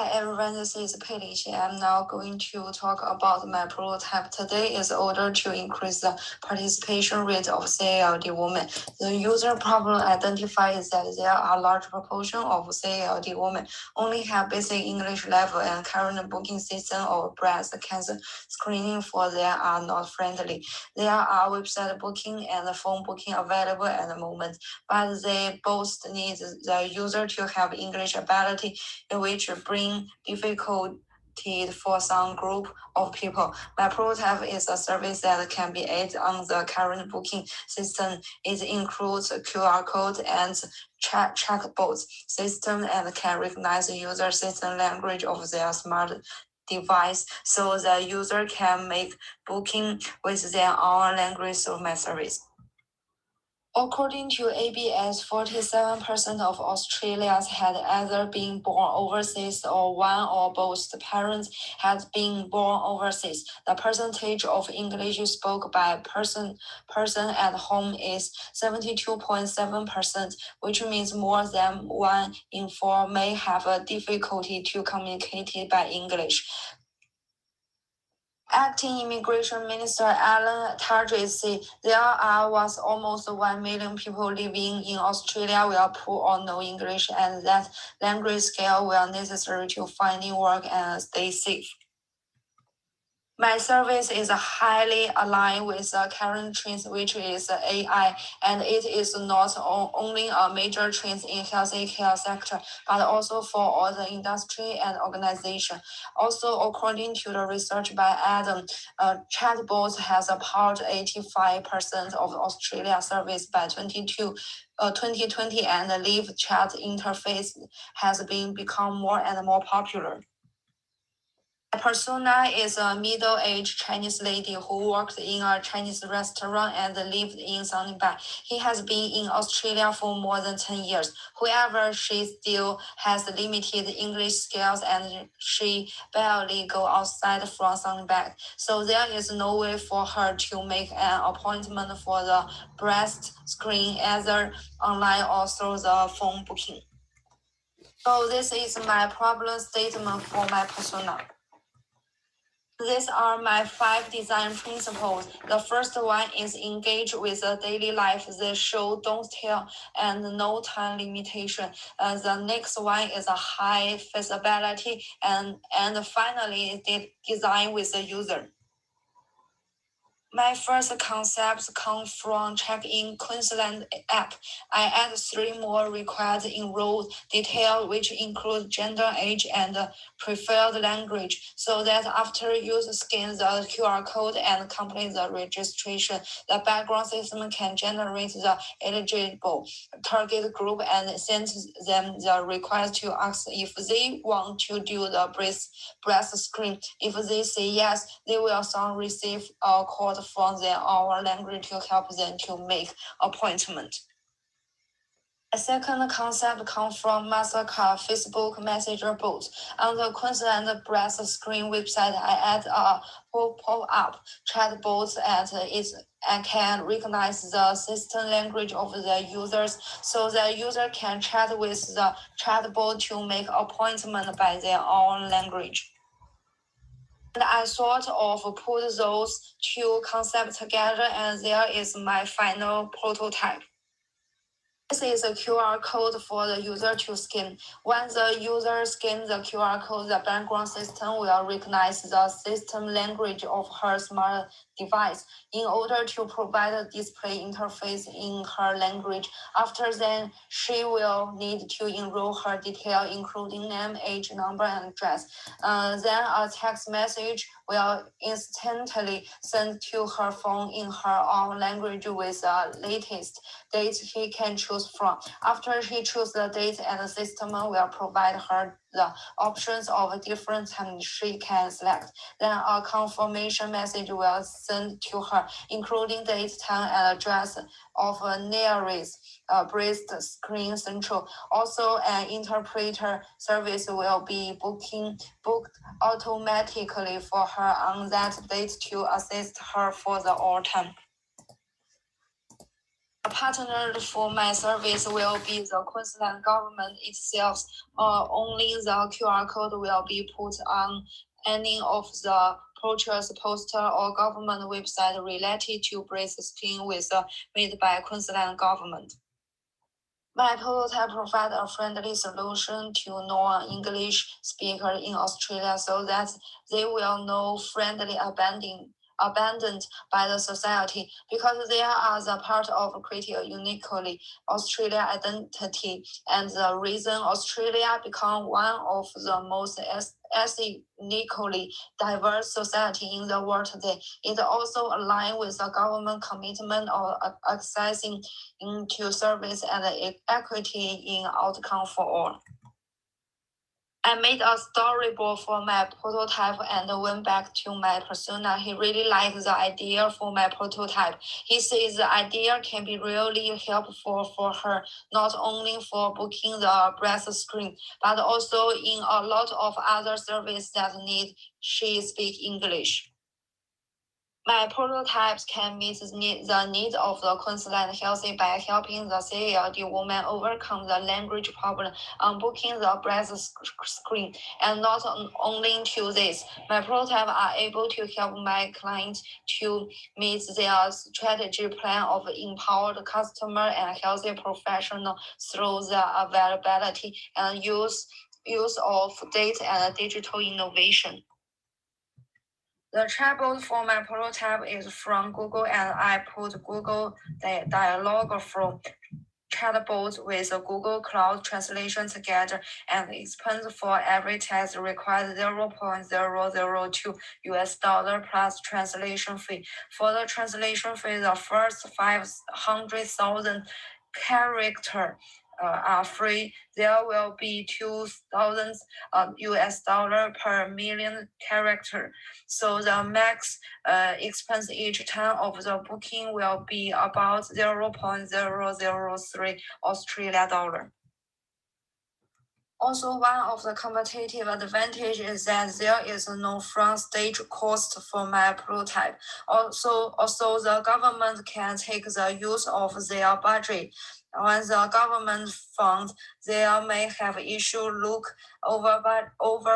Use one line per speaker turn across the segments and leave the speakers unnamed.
Hi everyone, this is Peiling. I'm now going to talk about my prototype. Today is order to increase the participation rate of CALD women. The user problem identifies that there are a large proportion of CALD women only have basic English level and current booking system or breast cancer screening for them are not friendly. There are website booking and phone booking available at the moment, but they both need the user to have English ability, which bring difficulty for some group of people. My prototype is a service that can be added on the current booking system. It includes a QR code and chatbot system and can recognize the user system language of their smart device, so the user can make booking with their own language through my service. According to ABS, 47% of Australians had either been born overseas or one or both parents had been born overseas. The percentage of English spoken by person at home is 72.7%, which means more than 1 in 4 may have a difficulty to communicate by English. Acting Immigration Minister Alan Tudgett said there was almost 1 million people living in Australia with poor or no English, and that language skills were necessary to finding work and stay safe. My service is highly aligned with the current trends, which is AI, and it is not only a major trend in healthy care sector, but also for other industry and organization. Also, according to the research by Adam, chatbots has powered 85% of Australia service by 2020, and the live chat interface has become more and more popular. My persona is a middle-aged Chinese lady who worked in a Chinese restaurant and lived in Sunnybank. He has been in Australia for more than 10 years. However, she still has limited English skills and she barely go outside from Sunnybank. So there is no way for her to make an appointment for the breast screen either online or through the phone booking. So this is my problem statement for my persona. These are my 5 design principles. The first one is engage with the daily life. They show, don't tell, and no time limitation. The next one is a high feasibility, and finally, design with the user. My first concepts come from check-in Queensland app. I add 3 more required enrolled detail, which include gender, age, and preferred language, so that after user scans the QR code and complete the registration, the background system can generate the eligible target group and send them the request to ask if they want to do the breast screen. If they say yes, they will soon receive a call from their own language to help them to make appointment. A second concept comes from Mastercard Facebook Messenger bot. On the Queensland breast screen website, I add a pop-up chat bot at it and can recognize the system language of the users, so the user can chat with the chatbot to make appointment by their own language. And I sort of put those 2 concepts together, and there is my final prototype. This is a QR code for the user to scan. When the user scans the QR code, the background system will recognize the system language of her smart device in order to provide a display interface in her language. After then, she will need to enroll her detail, including name, age, number, and address. Then a text message will instantly send to her phone in her own language with the latest date she can choose from. After she chooses the date, and the system will provide her the options of different times she can select. Then a confirmation message will send to her, including date, time, and address of nearest breast screen central. Also, an interpreter service will be booked automatically for her on that date to assist her for the all time. A partner for my service will be the Queensland government itself. Only the QR code will be put on any of the purchase poster or government website related to brace scheme made by Queensland government. My prototype provides a friendly solution to non-English speakers in Australia so that they will not friendly abandoned by the society because they are the part of creating a uniquely Australian identity and the reason Australia become one of the most ethnically diverse society in the world today. It also aligns with the government commitment of accessing into service and equity in outcome for all. I made a storyboard for my prototype and went back to my persona. He really liked the idea for my prototype. He says the idea can be really helpful for her, not only for booking the breast screen, but also in a lot of other services that need she speak English. My prototypes can meet the needs of the Queensland Healthy by helping the CLD woman overcome the language problem on booking the breast screen. And not only to this, my prototypes are able to help my clients to meet their strategy plan of empowered customer and healthy professional through the availability and use of data and digital innovation. The chatbot for my prototype is from Google, and I put Google Dialog from chatbot with Google Cloud Translation together, and the expense for every test requires $0.002 plus translation fee. For the translation fee, the first 500,000 characters are free. There will be $2,000 per million character. So the max expense each time of the booking will be about 0.003 Australia dollar. Also, one of the competitive advantages is that there is no front stage cost for my prototype. Also, the government can take the use of their budget. When the government funds, they may have issue look over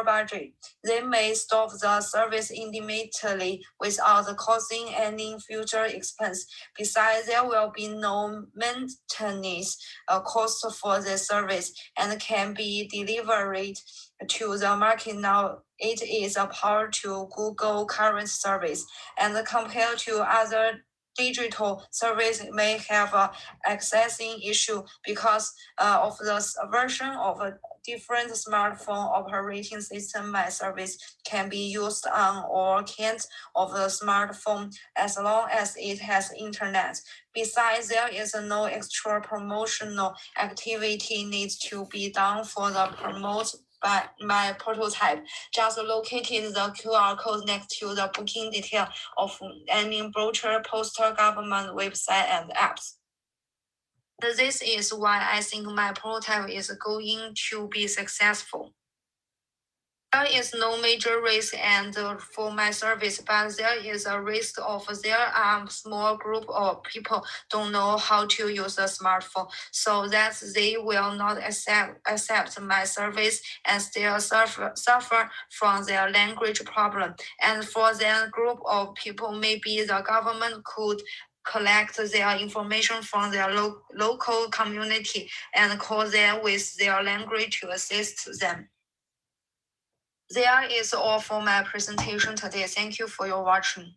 budget. They may stop the service immediately without causing any future expense. Besides, there will be no maintenance cost for the service and can be delivered to the market now. It is a power to Google current service, and compared to other digital service may have a accessing issue because of the version of a different smartphone operating system. My service can be used on all kinds of the smartphone as long as it has internet. Besides, there is no extra promotional activity needs to be done for the promote by my prototype. Just located the QR code next to the booking detail of any brochure, poster, government website, and apps. This is why I think my prototype is going to be successful. There is no major risk for my service, but there is a risk of there are small group of people don't know how to use a smartphone, so that they will not accept my service and still suffer from their language problem. And for that group of people, maybe the government could collect their information from their local community and call them with their language to assist them. There is all for my presentation today. Thank you for your watching.